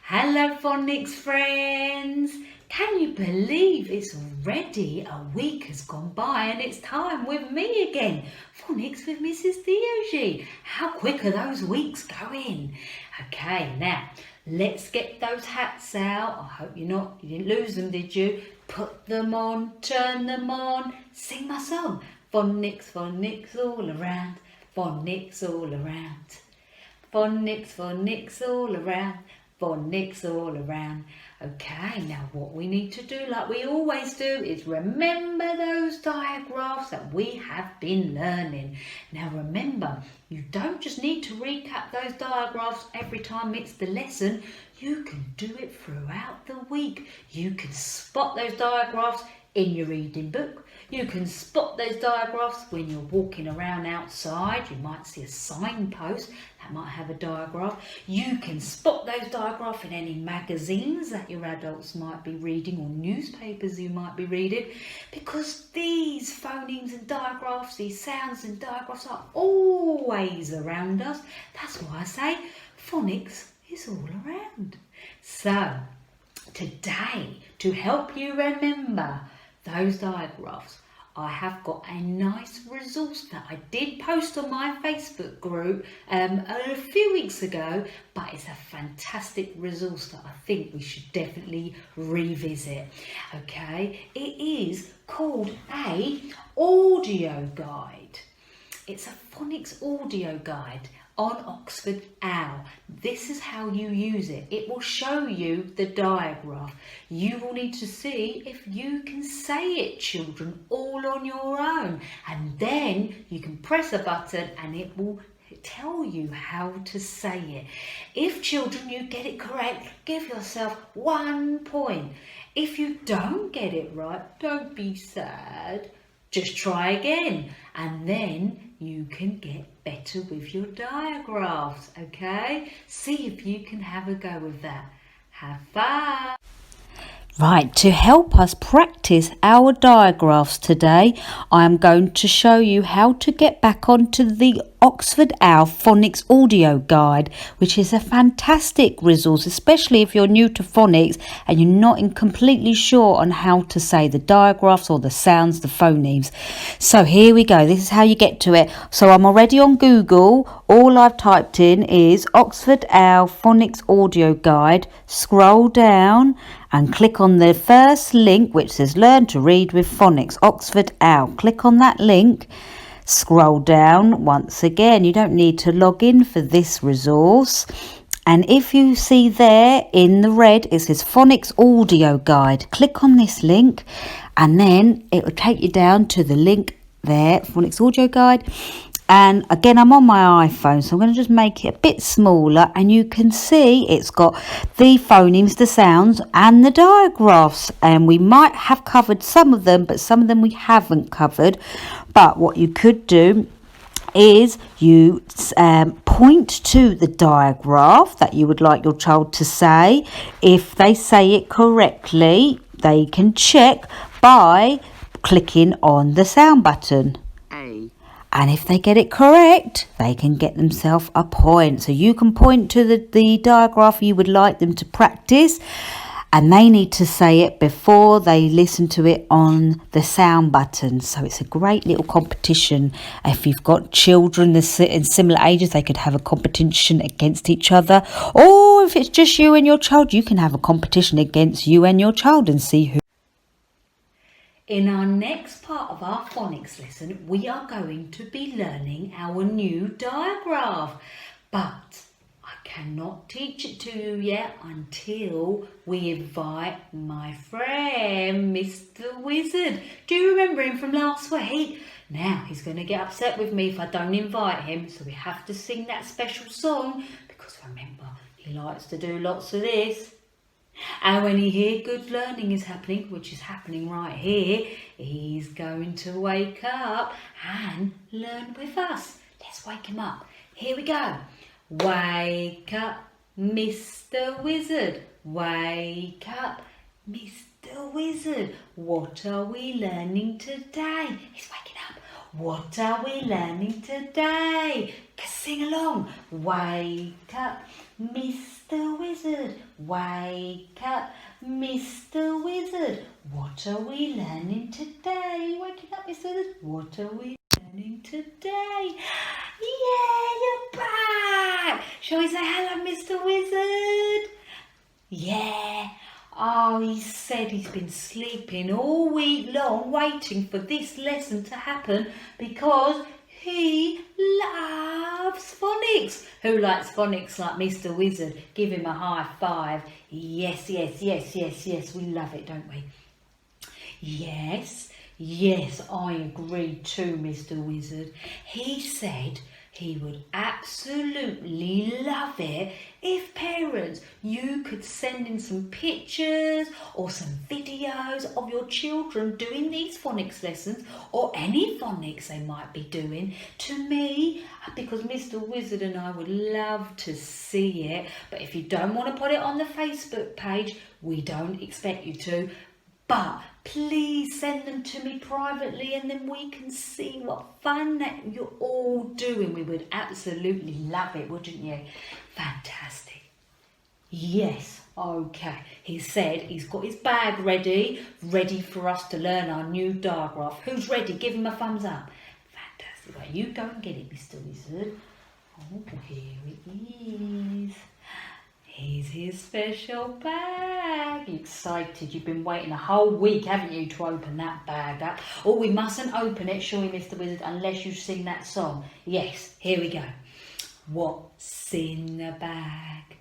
Hello phonics friends! Can you believe it's already a week has gone by and it's time with me again? Phonics with Mrs Deojee. How quick are those weeks going? Okay, now let's get those hats out. I hope you didn't lose them, did you? Put them on, turn them on, sing my song. Phonics, phonics all around, phonics all around. Phonics, phonics all around, phonics all around. Okay, now what we need to do, like we always do, is remember those digraphs that we have been learning. Now remember, you don't just need to recap those digraphs every time it's the lesson. You can do it throughout the week. You can spot those digraphs in your reading book. You can spot those digraphs when you're walking around outside. You might see a signpost that might have a digraph. You can spot those digraphs in any magazines that your adults might be reading or newspapers you might be reading, because these phonemes and digraphs, these sounds and digraphs are always around us. That's why I say phonics is all around. So today, to help you remember those digraphs, I have got a nice resource that I did post on my Facebook group a few weeks ago, but it's a fantastic resource that I think we should definitely revisit. Okay, it is called a audio guide. It's a phonics audio guide on Oxford Owl. This is how you use it. It will show you the digraph. You will need to see if you can say it, children, all on your own. And then you can press a button and it will tell you how to say it. If children, you get it correct, give yourself 1 point. If you don't get it right, don't be sad. Just try again, and then you can get better with your digraphs, okay? See if you can have a go with that. Have fun! Right, to help us practice our digraphs today, I am going to show you how to get back onto the Oxford Owl Phonics Audio Guide, which is a fantastic resource, especially if you're new to phonics and you're not completely sure on how to say the digraphs or the sounds, the phonemes. So here we go. This is how you get to it. So I'm already on Google. All I've typed in is Oxford Owl Phonics Audio Guide. Scroll down and click on the first link which says Learn to Read with Phonics, Oxford Owl. Click on that link. Scroll down once again. You don't need to log in for this resource. And if you see there in the red, it says Phonics Audio Guide. Click on this link and then it will take you down to the link there, Phonics Audio Guide. And again, I'm on my iPhone, so I'm going to just make it a bit smaller, and you can see it's got the phonemes, the sounds and the digraphs, and we might have covered some of them, but some of them we haven't covered. But what you could do is you point to the digraph that you would like your child to say. If they say it correctly, they can check by clicking on the sound button. And if they get it correct, they can get themselves a point. So you can point to the digraph you would like them to practice, and they need to say it before they listen to it on the sound button. So it's a great little competition. If you've got children in similar ages, they could have a competition against each other. Or if it's just you and your child, you can have a competition against you and your child and see who. In our next part of our phonics lesson, we are going to be learning our new digraph. But I cannot teach it to you yet until we invite my friend, Mr. Wizard. Do you remember him from last week? Now, he's going to get upset with me if I don't invite him, so we have to sing that special song, because remember, he likes to do lots of this. And when he hears good learning is happening, which is happening right here, he's going to wake up and learn with us. Let's wake him up. Here we go. Wake up, Mr. Wizard. Wake up, Mr. Wizard. What are we learning today? He's waking up. What are we learning today? Sing along. Wake up, Mr. Wizard, wake up. Mr. Wizard, what are we learning today? Waking up, Mr. Wizard, what are we learning today? Yeah, you're back. Shall we say hello, Mr. Wizard? Yeah. Oh, he said he's been sleeping all week long waiting for this lesson to happen because he loves phonics. Who likes phonics like Mr. Wizard? Give him a high five. Yes, yes, yes, yes, yes. We love it, don't we? Yes, yes, I agree too, Mr. Wizard. He said he would absolutely love it if parents, you could send in some pictures or some videos of your children doing these phonics lessons or any phonics they might be doing to me, because Mr. Wizard and I would love to see it. But if you don't want to put it on the Facebook page, we don't expect you to. But please send them to me privately and then we can see what fun that you're all doing. We would absolutely love it, wouldn't you? Fantastic. Yes, okay. He said he's got his bag ready for us to learn our new digraph. Who's ready? Give him a thumbs up. Fantastic. Right, you go and get it, Mr. Wizard. Oh, here it is. Here's his special bag. You excited? You've been waiting a whole week, haven't you, to open that bag up? Oh, we mustn't open it, shall we, Mr. Wizard, unless you sing that song. Yes, here we go. What's in the bag?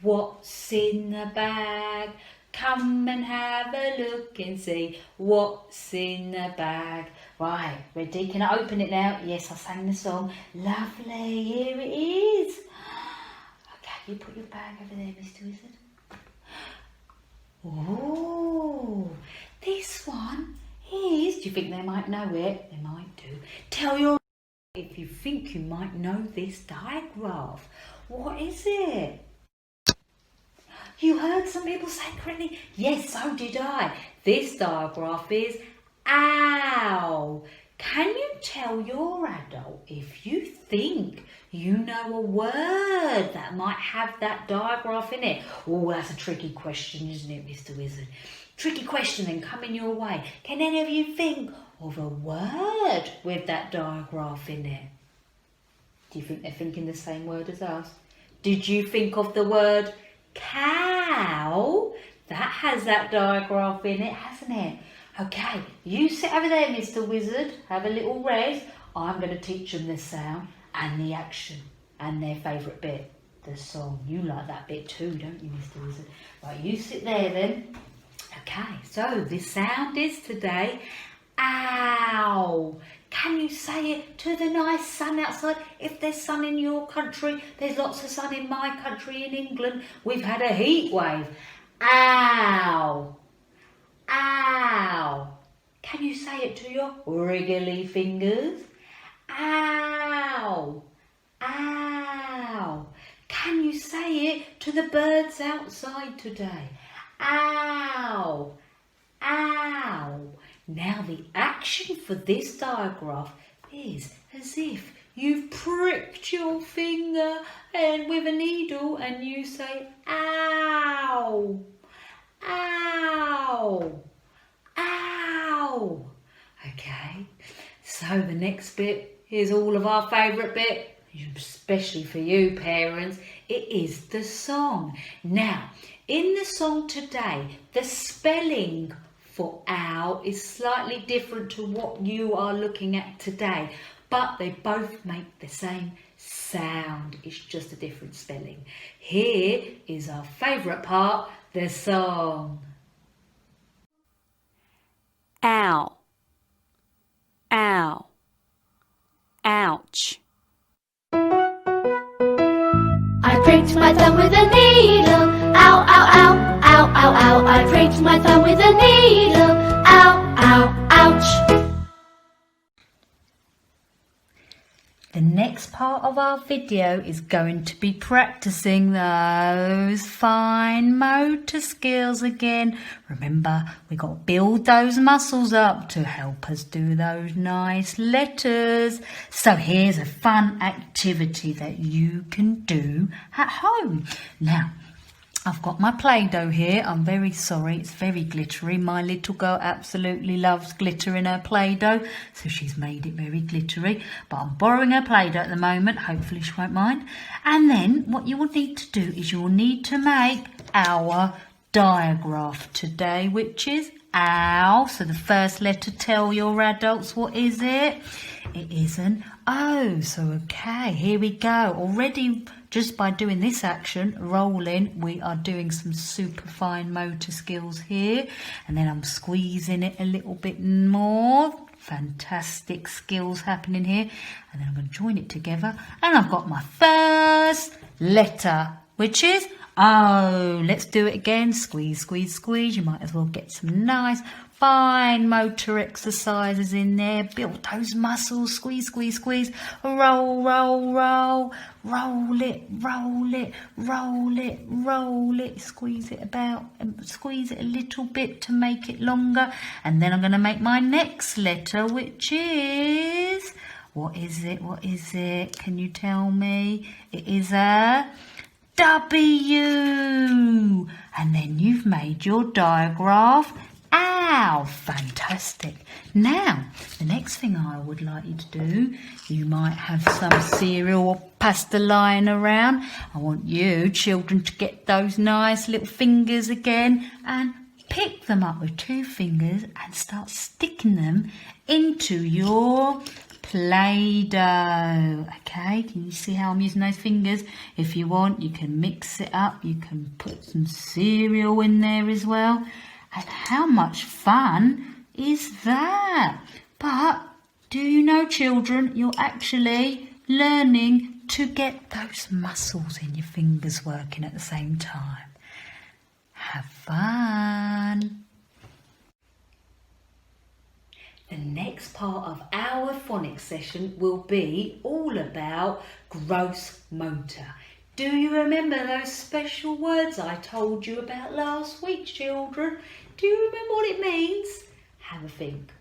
What's in the bag? Come and have a look and see what's in the bag. Right, ready? Can I open it now? Yes, I sang the song. Lovely, here it is. You put your bag over there, Mr. Wizard. Oh, this one is, do you think they might know it? They might do. Tell your if you think you might know this digraph. What is it? You heard some people say correctly? Yes, so did I. This digraph is ow. Can you tell your adult if you think you know a word that might have that digraph in it? Oh, that's a tricky question, isn't it, Mr. Wizard? Tricky question then coming your way. Can any of you think of a word with that digraph in it? Do you think they're thinking the same word as us? Did you think of the word cow? That has that digraph in it, hasn't it? Okay, you sit over there, Mr. Wizard. Have a little rest. I'm going to teach them the sound and the action and their favourite bit, the song. You like that bit too, don't you, Mr. Wizard? Right, you sit there then. Okay, so the sound is today, ow. Can you say it to the nice sun outside? If there's sun in your country, there's lots of sun in my country, in England. We've had a heat wave. Ow. Ow. Can you say it to your wriggly fingers? Ow. Ow. Can you say it to the birds outside today? Ow. Ow. Now the action for this digraph is as if you've pricked your finger and with a needle and you say ow. Ow! Ow! Okay, so the next bit is all of our favourite bit, especially for you parents. It is the song. Now, in the song today, the spelling for ow is slightly different to what you are looking at today, but they both make the same sound. It's just a different spelling. Here is our favourite part, the song. Ow. Ow. Ouch. I pricked my thumb with a needle. Ow, ow, ow, ow, ow, ow. I pricked my thumb with a needle. Ow, ow, ouch. The next part of our video is going to be practicing those fine motor skills again. Remember, we got to build those muscles up to help us do those nice letters. So here's a fun activity that you can do at home. Now, I've got my Play-Doh here. I'm very sorry, it's very glittery. My little girl absolutely loves glitter in her Play-Doh, so she's made it very glittery. But I'm borrowing her Play-Doh at the moment, hopefully she won't mind. And then what you will need to do is you'll need to make our digraph today, which is ow. So the first letter, tell your adults, what is it? It is an O. So okay, here we go. Already, just by doing this action, rolling, we are doing some super fine motor skills here. And then I'm squeezing it a little bit more. Fantastic skills happening here. And then I'm going to join it together. And I've got my first letter, which is O. Let's do it again. Squeeze, squeeze, squeeze. You might as well get some nice fine motor exercises in there. Build those muscles. Squeeze, squeeze, squeeze. Roll, roll, roll. Roll it, roll it, roll it, roll it. Squeeze it about and squeeze it a little bit to make it longer. And then I'm going to make my next letter, which is... What is it? What is it? Can you tell me? It is a W. And then you've made your digraph. Ow! Fantastic. Now, the next thing I would like you to do, you might have some cereal or pasta lying around. I want you, children, to get those nice little fingers again and pick them up with 2 fingers and start sticking them into your Play-Doh. Okay, can you see how I'm using those fingers? If you want, you can mix it up. You can put some cereal in there as well. And how much fun is that? But do you know, children, you're actually learning to get those muscles in your fingers working at the same time. Have fun. The next part of our phonics session will be all about gross motor. Do you remember those special words I told you about last week, children? Do you remember what it means? Have a think.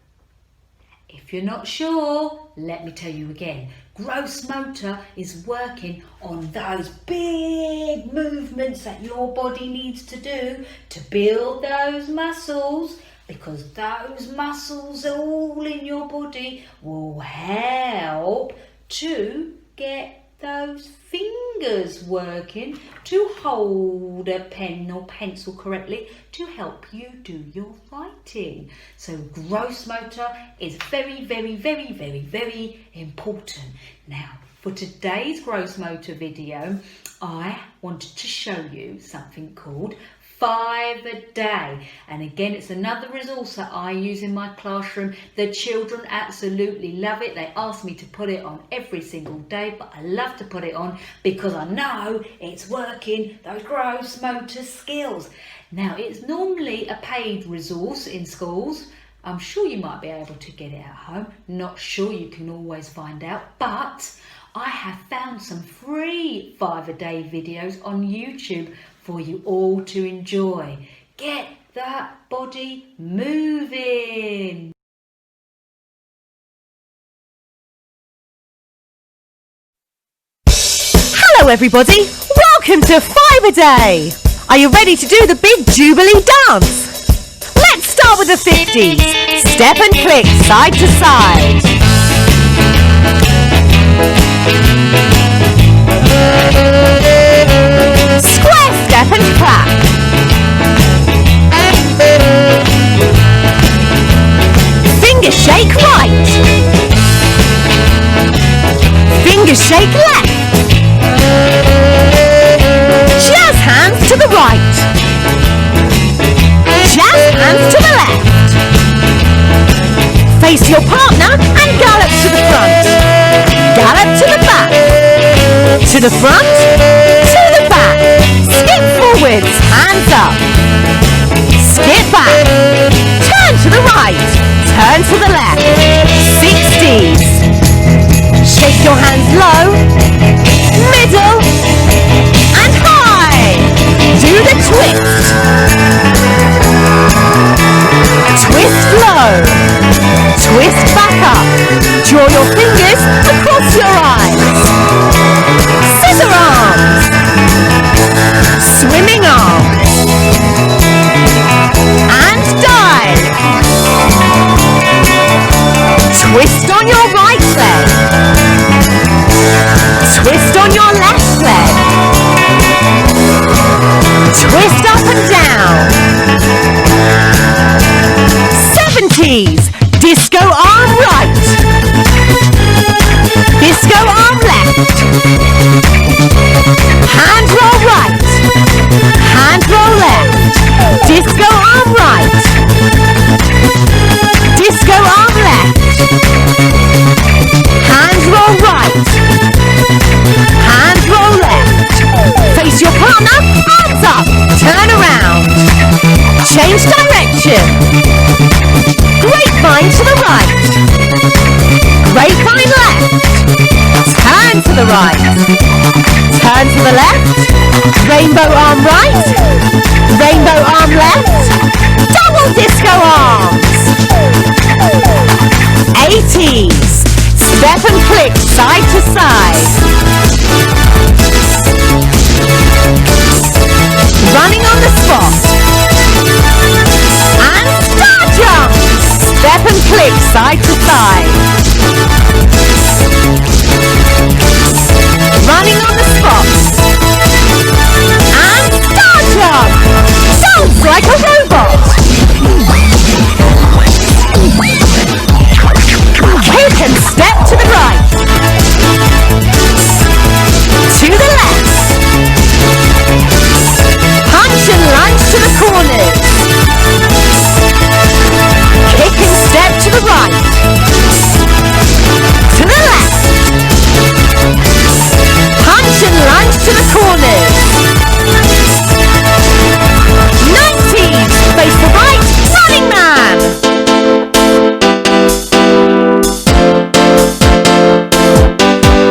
If you're not sure, let me tell you again. Gross motor is working on those big movements that your body needs to do to build those muscles, because those muscles all in your body will help to get those fingers working to hold a pen or pencil correctly to help you do your writing. So gross motor is very, very, very, very, very important. Now, for today's gross motor video, I wanted to show you something called 5 a day. And again, it's another resource that I use in my classroom. The children absolutely love it. They ask me to put it on every single day, but I love to put it on because I know it's working those gross motor skills. Now, it's normally a paid resource in schools. I'm sure you might be able to get it at home. Not sure, you can always find out. But I have found some free 5 a day videos on YouTube for you all to enjoy. Get that body moving. Hello everybody, welcome to 5 a day. Are you ready to do the big Jubilee dance? Let's start with the 50s. Step and click side to side. Square step and clap. Finger shake right. Finger shake left. Jazz hands to the right. Jazz hands to the left. Face your partner and gallop to the front. Gallop to the back. To the front. To the back. Skip forwards. Hands up. Skip back. Turn to the right. Turn to the left. 60s. Shake your hands Twist up and down. 70s. Disco arm right. Disco arm left. Hand roll right. Hand roll left. Disco arm right. Disco arm left. Hand roll right. Hand roll left. Face your partner, arms up. Turn around. Change direction. Grapevine to the right. Grapevine left. Turn to the right. Turn to the left. Rainbow arm right. Rainbow arm left. Double disco arms. 80s. Step and click side to side. Running on the spot. And star jump. Step and click side to side. Running on the spot. And star jump. Dance like a robot. Kick and step to the right. To the left. Punch and lunge to the corners. Kick and step to the right. To the left. Punch and lunge to the corners. 90s. Face the right. Running man.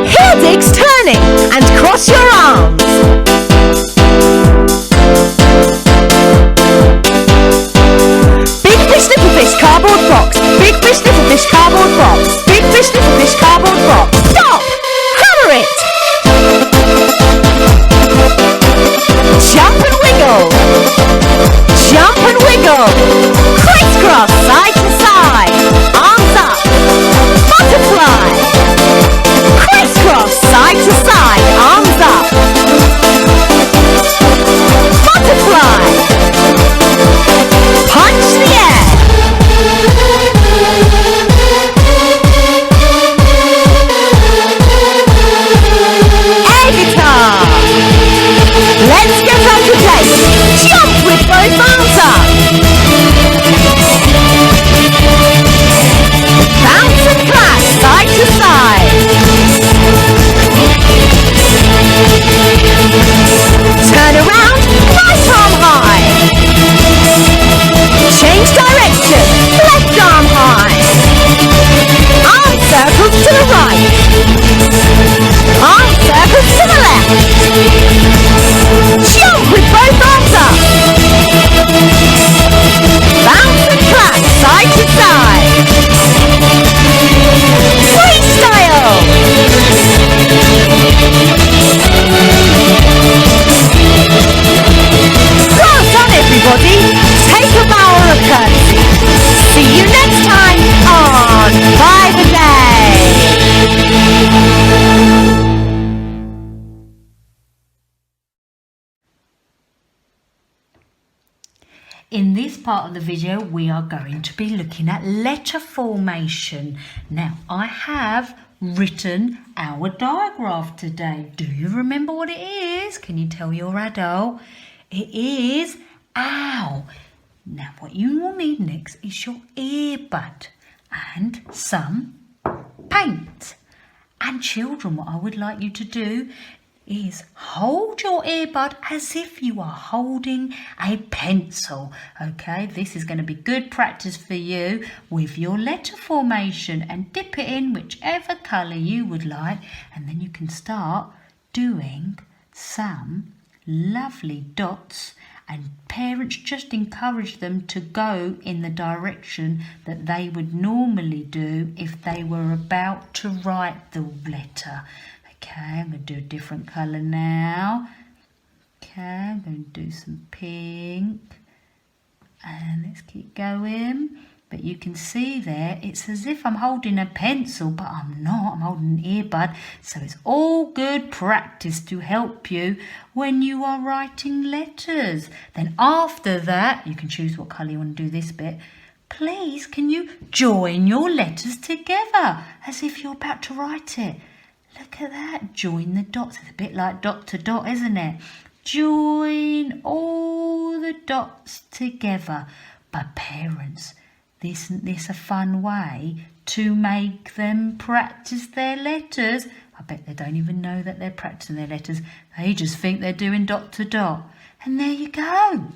Heel digs turning and cross your arms. Big fish, little fish, cardboard box. Big fish, little fish, cardboard box. Big fish, little fish, cardboard box. Stop! Hammer it! Jump and wiggle. Jump and wiggle. Crisscross side to side. Arms up. Butterfly. Crisscross side to side. Arms up. Butterfly. Punch the air. Air guitar. Let's get up to date. Jump with both arms up. Bounce and clap side to side. Turn around, right arm high. Change direction, left arm high. Arm circles to the right. Arm circles to the left. Jump with both arms up. Bounce and clap side to side. Freestyle. Well done, everybody. Take a bow or a curtsy. See you next time on By the Day. In this part of the video, we are going to be looking at letter formation. Now, I have written our digraph today. Do you remember what it is? Can you tell your adult? It is ow. Now, what you will need next is your earbud and some paint. And children, what I would like you to do is hold your earbud as if you are holding a pencil. Okay, this is going to be good practice for you with your letter formation, and dip it in whichever colour you would like, and then you can start doing some lovely dots, and parents just encourage them to go in the direction that they would normally do if they were about to write the letter. Okay, I'm going to do a different colour now. Okay, I'm going to do some pink. And let's keep going. But you can see there, it's as if I'm holding a pencil, but I'm not. I'm holding an earbud. So it's all good practice to help you when you are writing letters. Then after that, you can choose what colour you want to do this bit. Please, can you join your letters together as if you're about to write it? Look at that. Join the dots. It's a bit like dot to dot, isn't it? Join all the dots together. But parents, isn't this a fun way to make them practice their letters? I bet they don't even know that they're practicing their letters. They just think they're doing dot to dot. And there you go.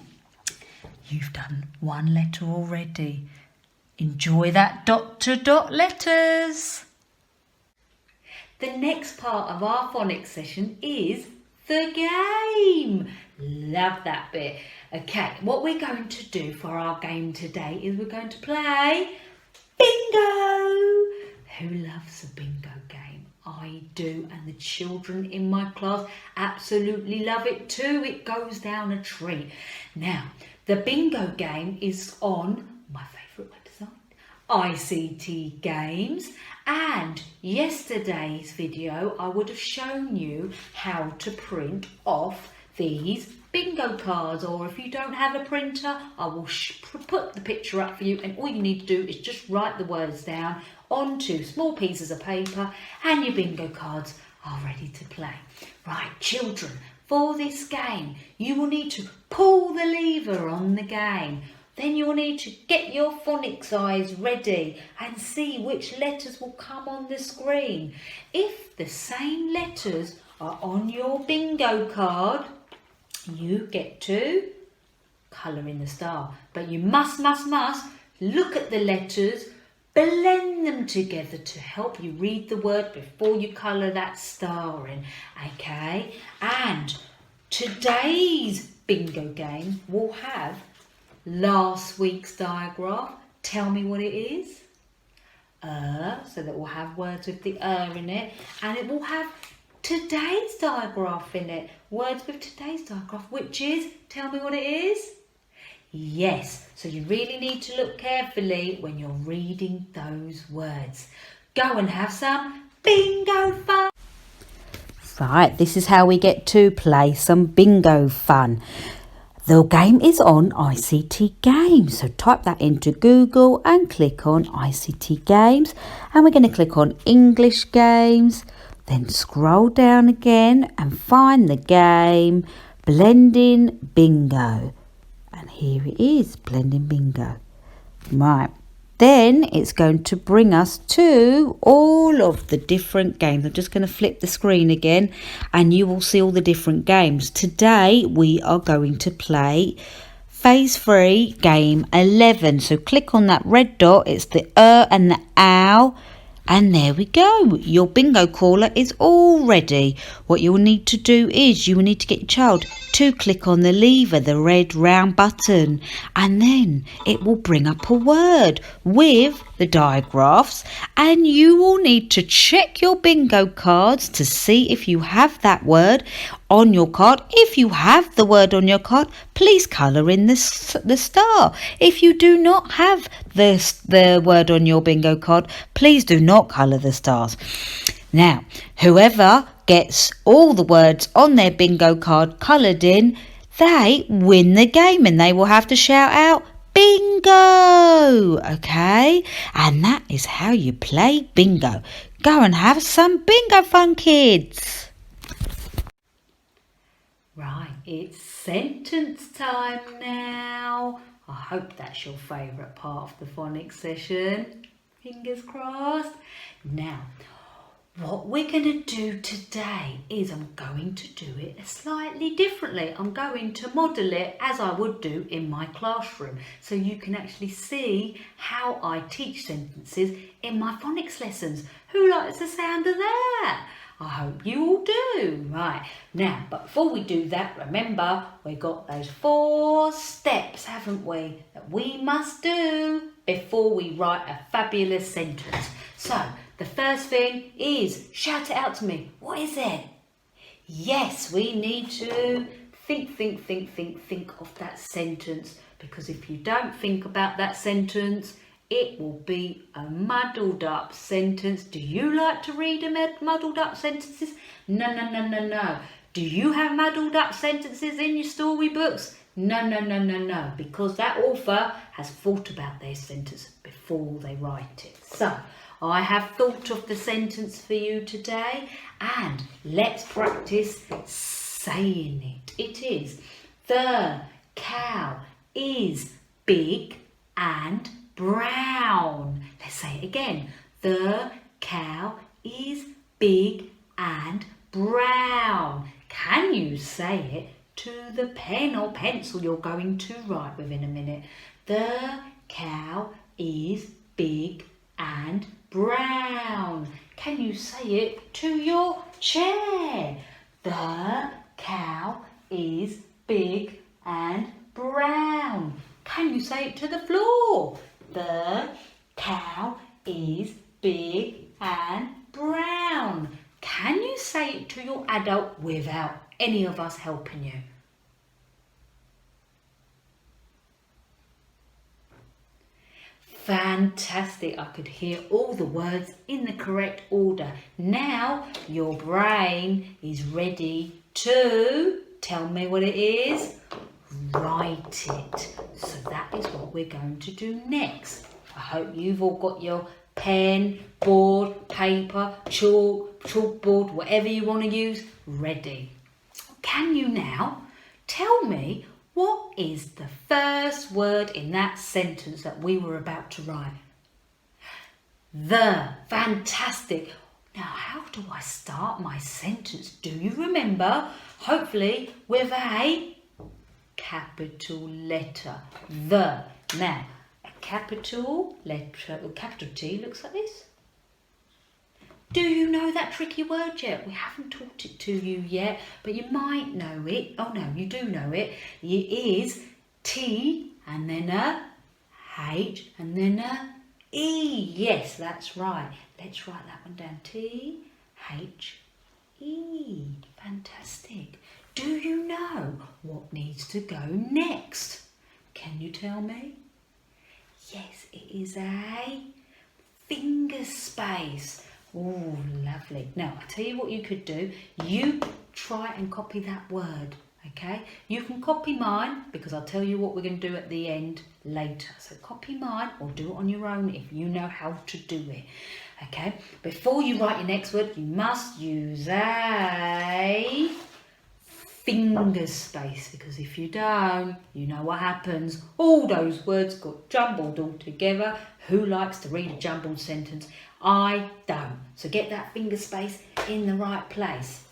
You've done one letter already. Enjoy that dot to dot letters. The next part of our phonics session is the game. Love that bit. Okay, what we're going to do for our game today is we're going to play bingo. Who loves a bingo game? I do, and the children in my class absolutely love it too. It goes down a treat. Now, the bingo game is on my favourite website, ICT Games. And yesterday's video, I would have shown you how to print off these bingo cards, or if you don't have a printer, I will put the picture up for you, and all you need to do is just write the words down onto small pieces of paper and your bingo cards are ready to play. Right, children, for this game, you will need to pull the lever on the game. Then you'll need to get your phonics eyes ready and see which letters will come on the screen. If the same letters are on your bingo card, you get to colour in the star. But you must look at the letters, blend them together to help you read the word before you colour that star in. Okay? And today's bingo game will have last week's digraph. Tell me what it is. So that will have words with the in it, and it will have today's digraph in it. Words with today's digraph, which is, tell me what it is. Yes, so you really need to look carefully when you're reading those words. Go and have some bingo fun. Right, this is how we get to play some bingo fun. The game is on ICT Games, so type that into Google and click on ICT Games, and we're going to click on English Games, then scroll down again and find the game Blending Bingo, and here it is, Blending Bingo. Right, then it's going to bring us to all of the different games. I'm just going to flip the screen again and you will see all the different games. Today we are going to play Phase 3 Game 11. So click on that red dot, it's the and the ow, and there we go. Your bingo caller is all ready. What you'll need to do is you will need to get your child to click on the lever, the red round button, and then it will bring up a word with the digraphs, and you will need to check your bingo cards to see if you have that word on your card. If you have the word on your card, please colour in the star. If you do not have the word on your bingo card, please do not colour the stars. Now, whoever gets all the words on their bingo card coloured in, they win the game, and they will have to shout out bingo. Okay, and that is how you play bingo. Go and have some bingo fun, kids. Right, it's sentence time now. I hope that's your favourite part of the phonics session. Fingers crossed. Now, what we're going to do today is I'm going to do it slightly differently. I'm going to model it as I would do in my classroom, so you can actually see how I teach sentences in my phonics lessons. Who likes the sound of that? I hope you all do. Right, now, but before we do that, remember, we've got those 4 steps, haven't we, that we must do before we write a fabulous sentence. So, the first thing is, shout it out to me. What is it? Yes, we need to think of that sentence, because if you don't think about that sentence, it will be a muddled up sentence. Do you like to read muddled up sentences? No, no, no, no, no. Do you have muddled up sentences in your storybooks? No, no, no, no, no, because that author has thought about their sentence before they write it. So, I have thought of the sentence for you today, and let's practice saying it. It is, the cow is big and brown. Let's say it again. The cow is big and brown. Can you say it to the pen or pencil you're going to write with in a minute? The cow is big and brown. Can you say it to your chair? The cow is big and brown. Can you say it to the floor? The cow is big and brown. Can you say it to your adult without any of us helping you? Fantastic, I could hear all the words in the correct order. Now your brain is ready to tell me what it is. Write it. So that is what we're going to do next. I hope you've all got your pen, board, paper, chalkboard, whatever you want to use, ready. Can you now tell me what is the first word in that sentence that we were about to write? The. Fantastic. Now, how do I start my sentence? Do you remember? Hopefully with a capital letter. The. Now, a capital letter, or capital T looks like this. Do you know that tricky word yet? We haven't taught it to you yet, but you might know it. Oh no, you do know it. It is T and then a H and then a E. Yes, that's right. Let's write that one down. T, H, E. Fantastic. Do you know what needs to go next? Can you tell me? Yes, it is a finger space. Oh, lovely. Now, I'll tell you what you could do. You try and copy that word, okay? You can copy mine because I'll tell you what we're going to do at the end later. So copy mine or do it on your own if you know how to do it, okay? Before you write your next word, you must use a finger space, because if you don't, you know what happens. All those words got jumbled all together. Who likes to read a jumbled sentence? I don't. So get that finger space in the right place.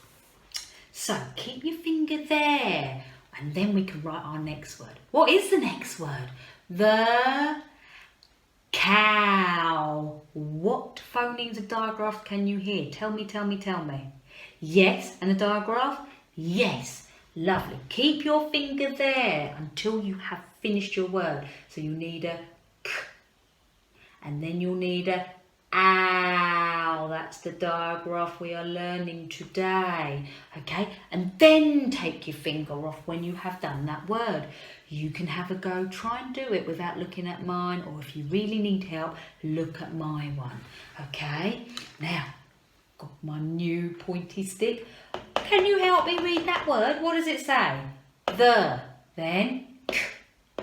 So keep your finger there, and then we can write our next word. What is the next word? The cow. What phonemes of digraph can you hear? Tell me, tell me, tell me. Yes, and the digraph? Yes. Lovely. Keep your finger there until you have finished your word. So you need a k, and then you'll need a ow. That's the digraph we are learning today. Okay, and then take your finger off when you have done that word. You can have a go. Try and do it without looking at mine, or if you really need help, look at my one. Okay, now got my new pointy stick. Can you help me read that word? What does it say? The, then k,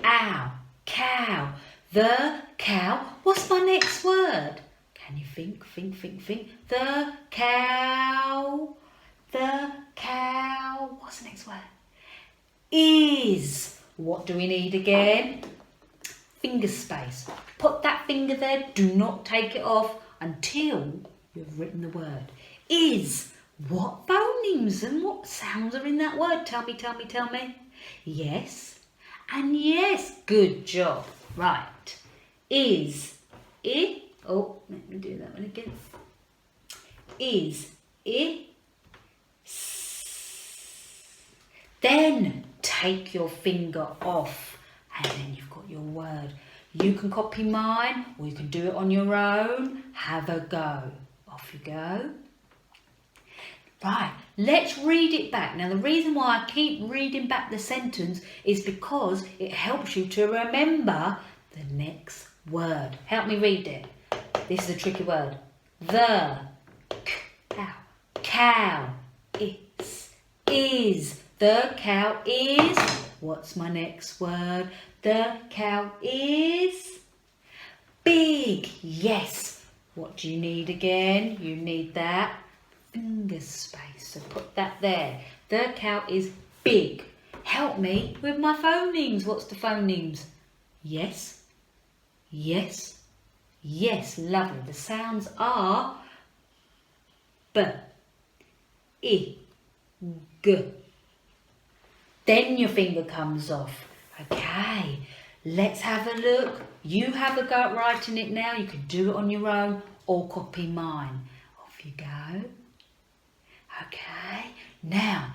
ow, cow. The cow. What's my next word? Can you think? The cow. The cow. What's the next word? Is. What do we need again? Finger space. Put that finger there. Do not take it off until you've written the word. Is. What phonemes and what sounds are in that word? Tell me, tell me, tell me. Yes and yes. Good job. Right. Is. I. Oh, let me do that one again. Is. I. Then take your finger off and then you've got your word. You can copy mine or you can do it on your own. Have a go. Off you go. Right, let's read it back. Now, the reason why I keep reading back the sentence is because it helps you to remember the next word. Help me read it. This is a tricky word. The cow. Cow. Is. The cow is. What's my next word? The cow is big. Yes. What do you need again? You need that finger space. So put that there. The cow is big. Help me with my phonemes. What's the phonemes? Yes. Yes. Yes. Lovely. The sounds are B, I, G. Then your finger comes off. Okay, let's have a look. You have a go at writing it now. You can do it on your own or copy mine. Off you go. Okay, now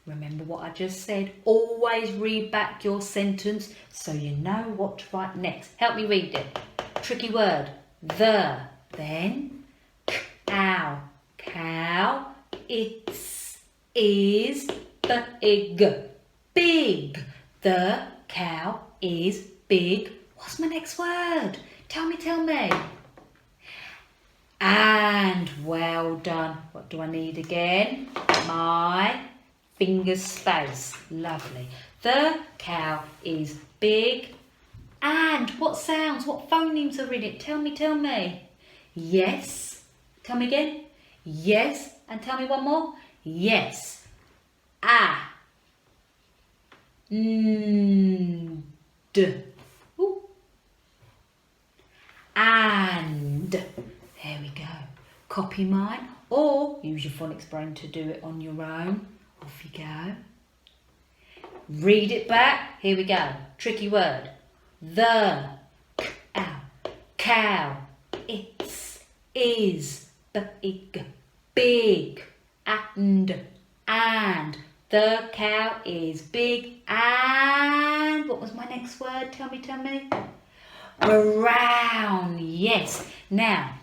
remember what I just said. Always read back your sentence so you know what to write next. Help me read it. Tricky word. The, then cow. Cow. It's, is, big. Big. The cow is big. What's my next word? Tell me. And well done. What do I need again? My finger space. Lovely. The cow is big. And what sounds, what phonemes are in it? Tell me. Yes. Tell me again. Yes. And tell me one more. Yes. Ah. D. Ooh. And. There we go. Copy mine or use your phonics brain to do it on your own. Off you go. Read it back. Here we go. Tricky word. The cow. It's, is, big. And the cow is big. And what was my next word? Tell me. Brown. Yes. Now,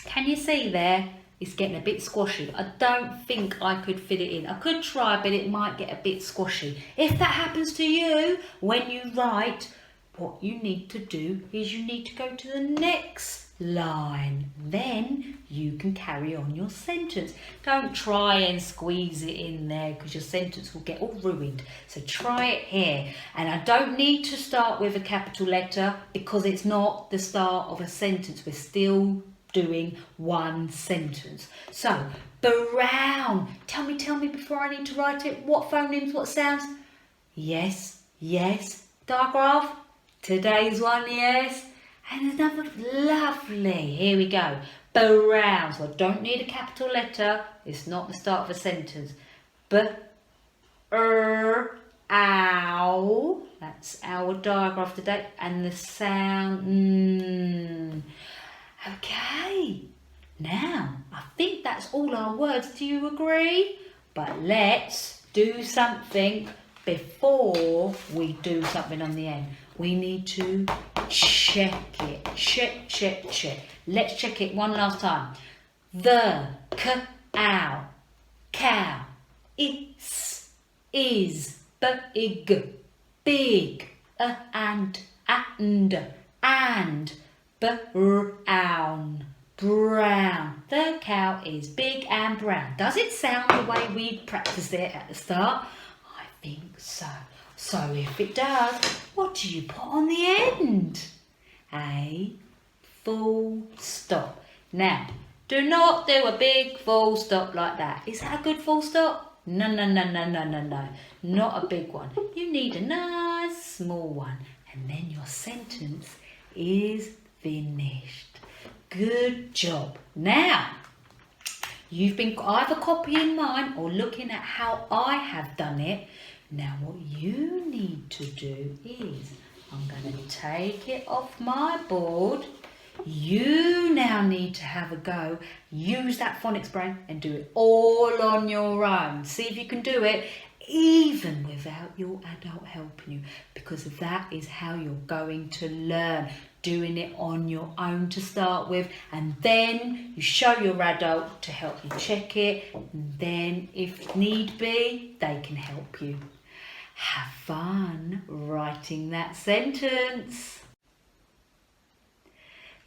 can you see there? It's getting a bit squashy. I don't think I could fit it in. I could try, but it might get a bit squashy. If that happens to you, when you write, what you need to do is you need to go to the next line. Then you can carry on your sentence. Don't try and squeeze it in there because your sentence will get all ruined. So try it here. And I don't need to start with a capital letter because it's not the start of a sentence. We're still doing one sentence. So, brown. Tell me before I need to write it. What phonemes, what sounds? Yes. Digraph. Today's one, yes. And another, lovely. Here we go. Brown. So I don't need a capital letter. It's not the start of a sentence. Ow. That's our digraph today. And the sound, Okay. Now, I think that's all our words. Do you agree? But let's do something before we do something on the end. We need to check it. Check. Let's check it one last time. The cow. It's, is, big. And brown. The cow is big and brown. Does it sound the way we practiced it at the start? I think so. So if it does, what do you put on the end? A full stop. Now, do not do a big full stop like that. Is that a good full stop? No. Not a big one. You need a nice small one. And then your sentence is finished. Good job. Now, you've been either copying mine or looking at how I have done it. Now, what you need to do is, I'm going to take it off my board. You now need to have a go. Use that phonics brain and do it all on your own. See if you can do it even without your adult helping you, because that is how you're going to learn. Doing it on your own to start with, and then you show your adult to help you check it, and then if need be, they can help you. Have fun writing that sentence.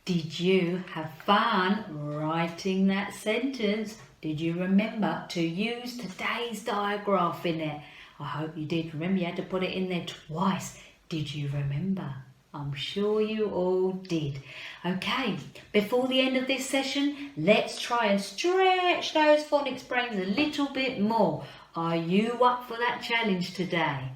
Did you have fun writing that sentence? Did you remember to use today's digraph in it? I hope you did. Remember, you had to put it in there twice. Did you remember? I'm sure you all did. Okay, before the end of this session, let's try and stretch those phonics brains a little bit more. Are you up for that challenge today?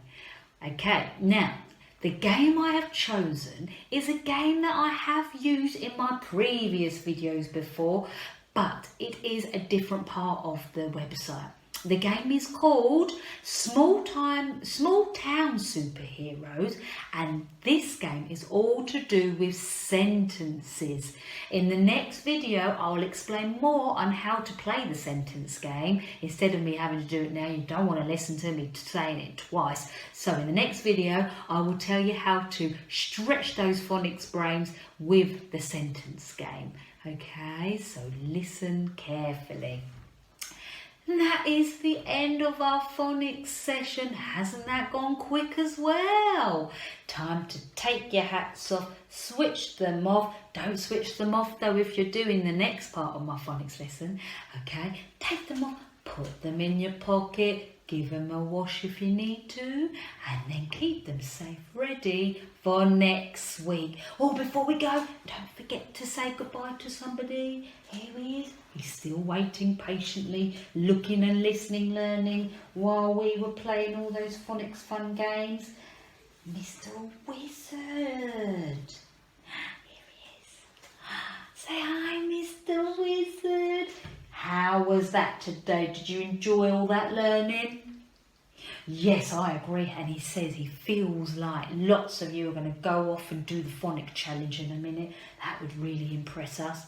Okay, now, the game I have chosen is a game that I have used in my previous videos before, but it is a different part of the website. The game is called Small Town Superheroes, and this game is all to do with sentences. In the next video, I'll explain more on how to play the sentence game. Instead of me having to do it now, you don't want to listen to me saying it twice. So in the next video, I will tell you how to stretch those phonics brains with the sentence game. Okay, so listen carefully. And that is the end of our phonics session. Hasn't that gone quick as well? Time to take your hats off, switch them off. Don't switch them off though if you're doing the next part of my phonics lesson. Okay, take them off, put them in your pocket, give them a wash if you need to, and then keep them safe, ready for next week. Oh, before we go, don't forget to say goodbye to somebody. Here he is. He's still waiting patiently, looking and listening, learning while we were playing all those phonics fun games. Mr. Wizard. Here he is. Say hi, Mr. Wizard. How was that today? Did you enjoy all that learning? Yes, I agree. And he says he feels like lots of you are going to go off and do the phonic challenge in a minute. That would really impress us.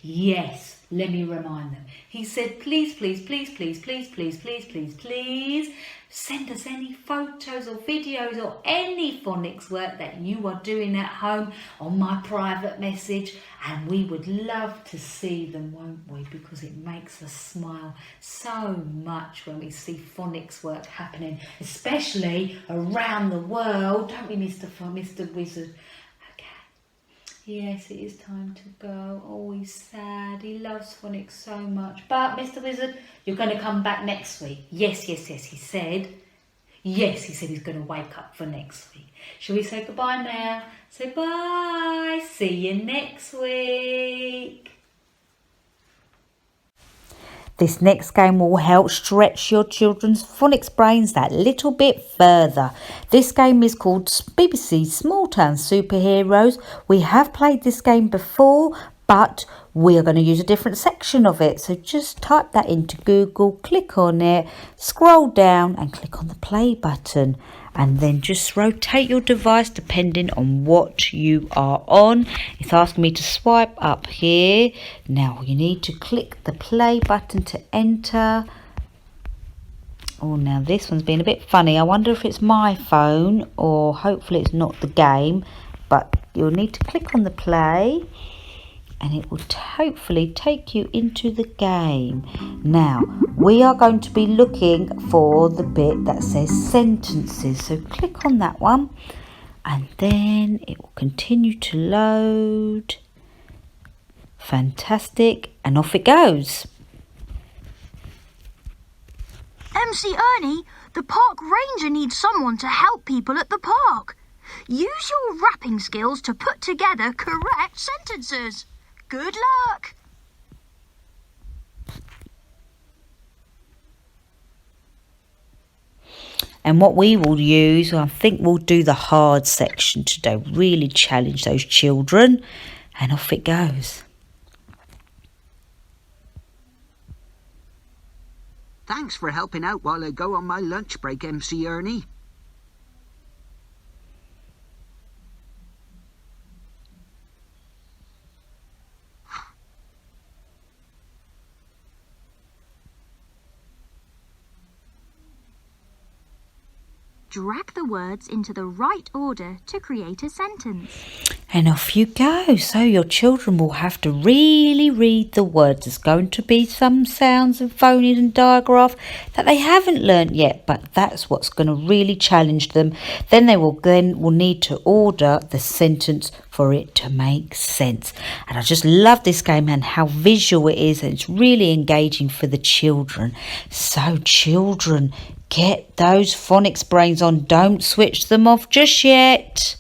Yes, let me remind them. He said, please, please, please, please, please, please, please, please, please, send us any photos or videos or any phonics work that you are doing at home on my private message, and we would love to see them, won't we? Because it makes us smile so much when we see phonics work happening, especially around the world, don't we, Mr. Wizard? Yes, it is time to go. Oh, he's sad. He loves phonics so much. But, Mr. Wizard, you're going to come back next week. Yes, yes, yes, he said. Yes, he said he's going to wake up for next week. Shall we say goodbye now? Say bye. See you next week. This next game will help stretch your children's phonics brains that little bit further. This game is called BBC Small Town Superheroes. We have played this game before, but we are going to use a different section of it. So just type that into Google, click on it, scroll down and click on the play button. And then just rotate your device depending on what you are on. It's asking me to swipe up here. Now you need to click the play button to enter. Oh, now this one's been a bit funny. I wonder if it's my phone or hopefully it's not the game. But you'll need to click on the play and it will hopefully take you into the game. Now, we are going to be looking for the bit that says sentences. So click on that one and then it will continue to load. Fantastic. And off it goes. MC Ernie, the park ranger needs someone to help people at the park. Use your rapping skills to put together correct sentences. Good luck! And what we will use, I think we'll do the hard section today. Really challenge those children. And off it goes. Thanks for helping out while I go on my lunch break, MC Ernie. drag the words into the right order to create a sentence. And off you go. So your children will have to really read the words. There's going to be some sounds and phonies and digraph that they haven't learnt yet, but that's what's going to really challenge them. Then they will need to order the sentence for it to make sense. And I just love this game and how visual it is, and it's really engaging for the children. So children, get those phonics brains on. Don't switch them off just yet.